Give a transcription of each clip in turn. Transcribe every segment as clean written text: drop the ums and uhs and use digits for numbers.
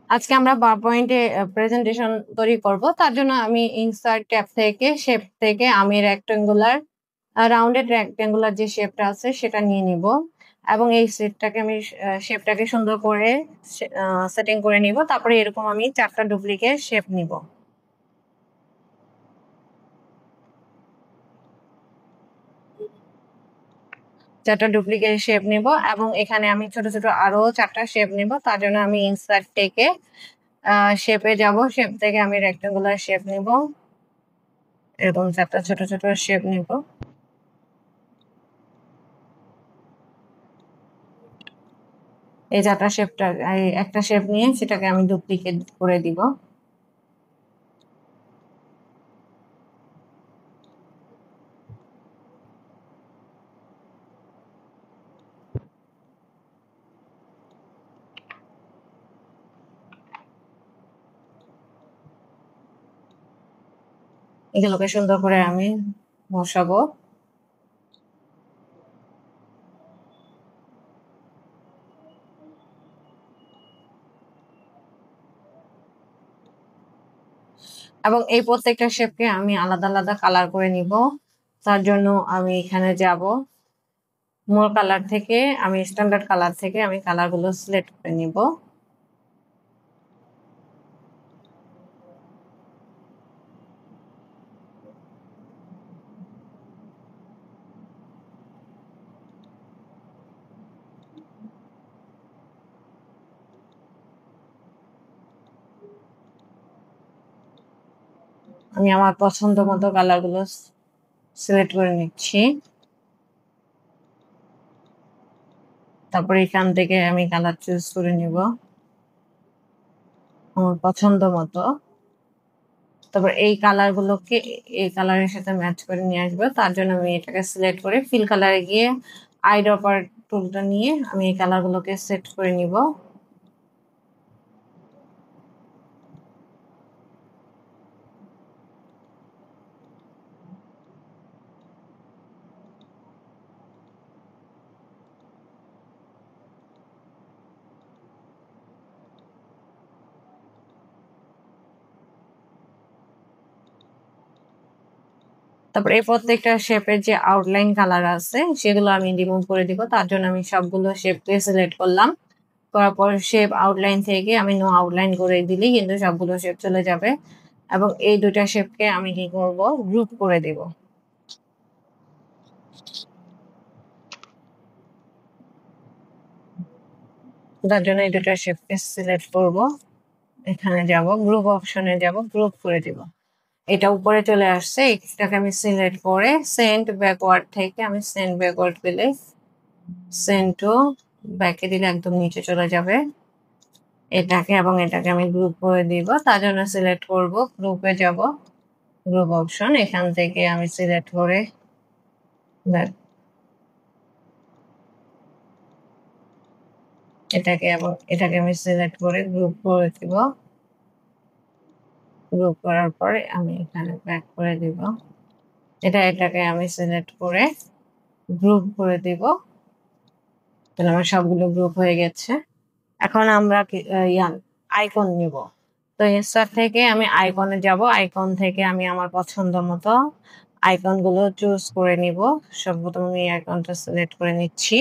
আজকে আমরা পাওয়ারপয়েন্টে প্রেজেন্টেশন তৈরি করব। তার জন্য আমি ইনসার্ট ট্যাব থেকে শেপ থেকে আমি রেক্টেঙ্গুলার রাউন্ডেড রেক্টেঙ্গুলার যে শেপটা আছে সেটা নিয়ে নিব এবং এই শেপটাকে আমি শেপটাকে সুন্দর করে সেটিং করে নিব। তারপরে এরকম আমি 4টা ডুপ্লিকেট শেপ নিব। চারটা ডুপ্লিকেট শেপ নিব এবং এখানে আমি ছোট ছোট আরো 4টা শেপ নিব। তার জন্য আমি ইনসার্ট থেকে শেপে যাব, শেপ থেকে আমি রেক্টেঙ্গুলার শেপ নিব, এরকম 4টা ছোট ছোট শেপ নিব। এই 4টা শেপটা একটা শেপ নিয়ে সেটাকে আমি ডুপ্লিকেট করে দিব। এগুলোকে সুন্দর করে আমি বসাবো। এবং এই প্রত্যেকটা শেপকে আমি আলাদা আলাদা কালার করে নিব। তার জন্য আমি এখানে যাব, মোর কালার থেকে আমি স্ট্যান্ডার্ড কালার থেকে আমি কালারগুলো সিলেক্ট করে নিব। আমি আমার পছন্দ মতো কালারগুলো সিলেক্ট করে নিচ্ছি। তারপরে এখান থেকে আমি কালার চুজ করে নিব আমার পছন্দ মতো। তারপর এই কালারগুলোকে এই কালারের সাথে ম্যাচ করে নিয়ে আসবো। তার জন্য আমি এটাকে সিলেক্ট করে ফিল কালারে গিয়ে আইড্রপার টুলটা নিয়ে আমি এই কালারগুলোকে সেট করে নিব। তারপর এই প্রত্যেকটা শেপের যে আউটলাইন কালার আছে সেগুলো আমি রিমুভ করে দিব। তার জন্য আমি সবগুলো শেপকে সিলেক্ট করলাম। করার পর শেপ আউটলাইন থেকে আমি নো আউটলাইন করে দিলেই কিন্তু সবগুলো শেপ চলে যাবে। এবং এই দুটা শেপকে আমি কি করব, গ্রুপ করে দেব। তার জন্য এই দুটা শেপকে সিলেক্ট করব, এখানে যাব, গ্রুপ অপশনে যাব, গ্রুপ করে দিব। এটা উপরে চলে আসছে, এটাকে আমি সিলেক্ট করে সেন্ড ব্যাকওয়ার্ড থেকে আমি সেন্ড ব্যাকওয়ার্ড পেলে সেন্ড টু ব্যাকে দিলে একদম নিচে চলে যাবে। এটাকে এবং এটাকে আমি গ্রুপ করে দিব। তার জন্য সিলেক্ট করব, গ্রুপে যাব, গ্রুপ অপশন, এখান থেকে আমি সিলেক্ট করে এটাকে এবং এটাকে আমি সিলেক্ট করে গ্রুপ করে দিব। গ্রুপ করার পরে আমি এখানে ব্যাক করে দিব। এটাকে আমি সিলেক্ট করে গ্রুপ করে দিব। তাহলে আমার সবগুলো গ্রুপ হয়ে গেছে। এখন আমরা আইকন নিব। তো ইনস্টার থেকে আমি আইকনে যাব, আইকন থেকে আমি আমার পছন্দ মতো আইকন গুলো চুজ করে নিব। সর্বপ্রথম আমি এই আইকনটা সিলেক্ট করে নিচ্ছি।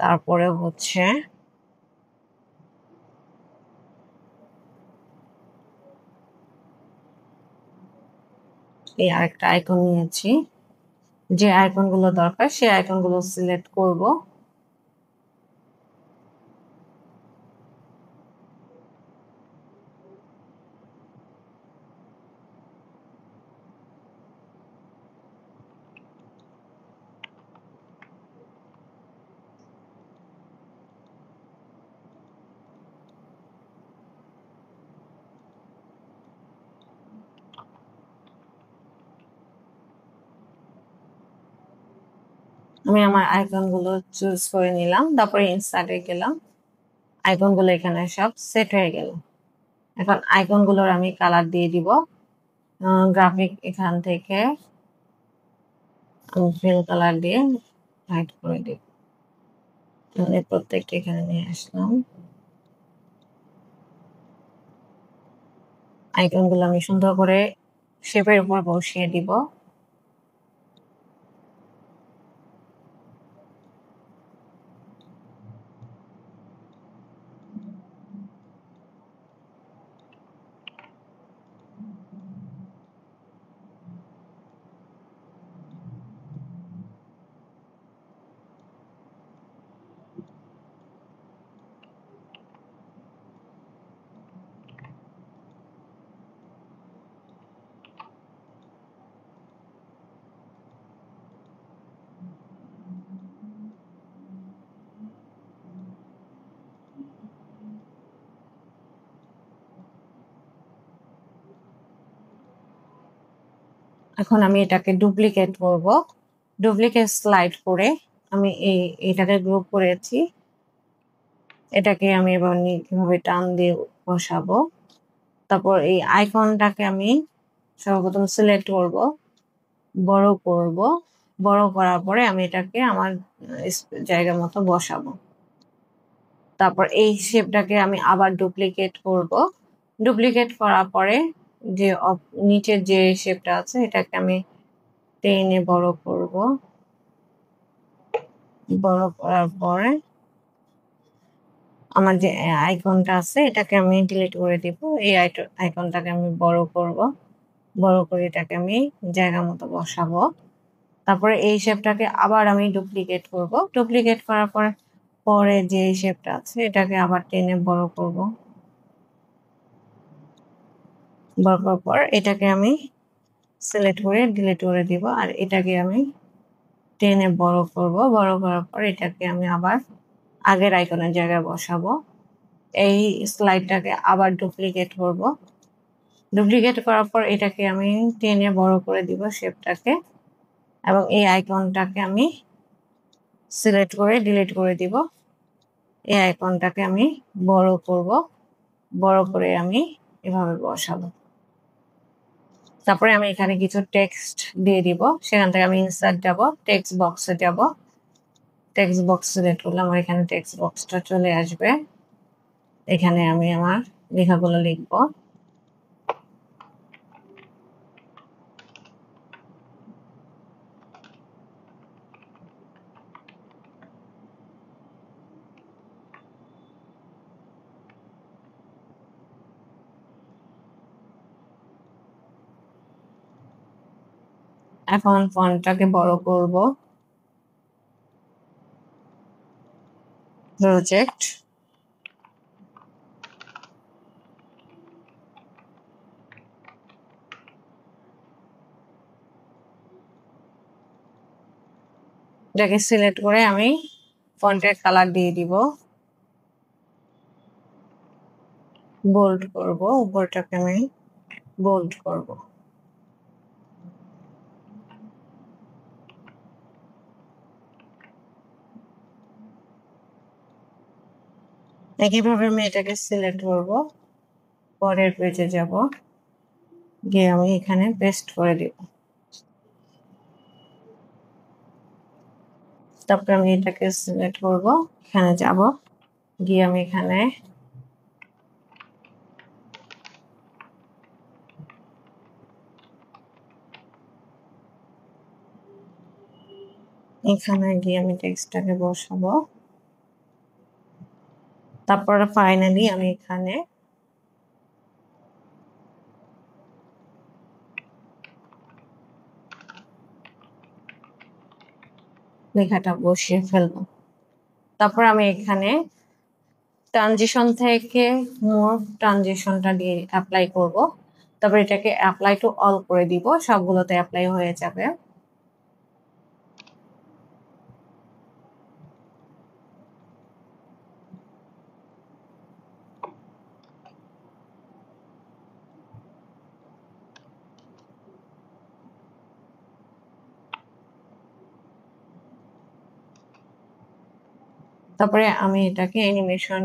তারপরে হচ্ছে এই আরেকটা আইকন নিয়েছি, যে আইকন গুলো দরকার সেই আইকন গুলো সিলেক্ট করব। আমি আমার আইকন গুলো চুজ করে নিলাম, তারপরে ইনসার্টে গেলাম, আইকন গুলো এখানে সব সেট হয়ে গেল। এখন আইকন গুলোর আমি কালার দিয়ে দিব। গ্রাফিক এখান থেকে আমি ফিল কালার দিয়ে হাইড করে দিব। প্রত্যেকটা এখানে নিয়ে আসলাম। আইকনগুলো আমি সুন্দর করে শেপের উপর বসিয়ে দিব। এখন আমি এটাকে ডুপ্লিকেট করব। ডুপ্লিকেট স্লাইড করে আমি এটাকে গ্রুপ করেছি। এটাকে আমি এবার কিভাবে টান দিয়ে বসাবো। তারপর এই আইকনটাকে আমি সর্বপ্রথম সিলেক্ট করব, বড় করব। বড় করার পরে আমি এটাকে আমার জায়গা মতো বসাবো। তারপর এই শেপটাকে আমি আবার ডুপ্লিকেট করব। ডুপ্লিকেট করার পরে যে নিচের যে শেপটা আছে এটাকে আমি টেনে বড় করব। বড় করার পরে আমার যে আইকনটা আছে এটাকে আমি ডিলিট করে দিব। এই আইকনটাকে আমি বড় করব। বড় করে এটাকে আমি জায়গা মতো বসাবো। তারপরে এই শেপটাকে আবার আমি ডুপ্লিকেট করব। ডুপ্লিকেট করার পরে যে শেপটা আছে এটাকে আবার টেনে বড় করব। বড় করার পর এটাকে আমি সিলেক্ট করে ডিলিট করে দিব। আর এটাকে আমি টেনে বড় করব। বড় করার পর এটাকে আমি আবার আগের আইকনের জায়গায় বসাবো। এই স্লাইডটাকে আবার ডুপ্লিকেট করব। ডুপ্লিকেট করার পর এটাকে আমি টেনে বড় করে দিব শেপটাকে, এবং এই আইকনটাকে আমি সিলেক্ট করে ডিলিট করে দিব। এই আইকনটাকে আমি বড় করব। বড় করে আমি এভাবে বসাবো। তারপরে আমি এখানে কিছু টেক্সট দিয়ে দিব। সেখান থেকে আমি ইনসার্ট যাব, টেক্সট বক্সে যাব। টেক্সট বক্স সিলেক্ট করলে আমার এখানে টেক্সট বক্সটা চলে আসবে। এখানে আমি আমার লেখাগুলো লিখবো। এখন ফন্টটাকে বড় করব। প্রজেক্ট এটাকে সিলেক্ট করে আমি ফন্টের কালার দিয়ে দিব। বোল্ড করব, উপরটাকে আমি বোল্ড করব। একইভাবে আমি এটাকে সিলেক্ট করব, পরের পেজে যাব, গিয়ে আমি এখানে পেস্ট করে দিব। তারপরে আমি এটাকে সিলেক্ট করব, এখানে যাব, গিয়ে আমি এখানে গিয়ে আমি টেক্সটটাকে বসাবো। তারপরে ফাইনালি আমি এখানে লেখাটা বসিয়ে ফেলবো। তারপর আমি এখানে ট্রানজিশন থেকে মোর ট্রানজিশনটা দিয়ে অ্যাপ্লাই করব। তারপর এটাকে অ্যাপ্লাই টু অল করে দিব, সবগুলোতে অ্যাপ্লাই হয়ে যাবে। তারপরে আমি এটাকে অ্যানিমেশন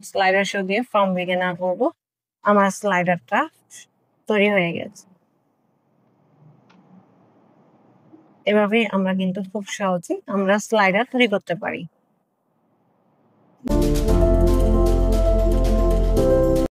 স্লাইডার শো দিয়ে ফ্রম বিগিনার করব। আমার স্লাইডারটা তৈরি হয়ে গেছে। এভাবেই আমরা কিন্তু খুব সহজে আমরা স্লাইডার তৈরি করতে পারি।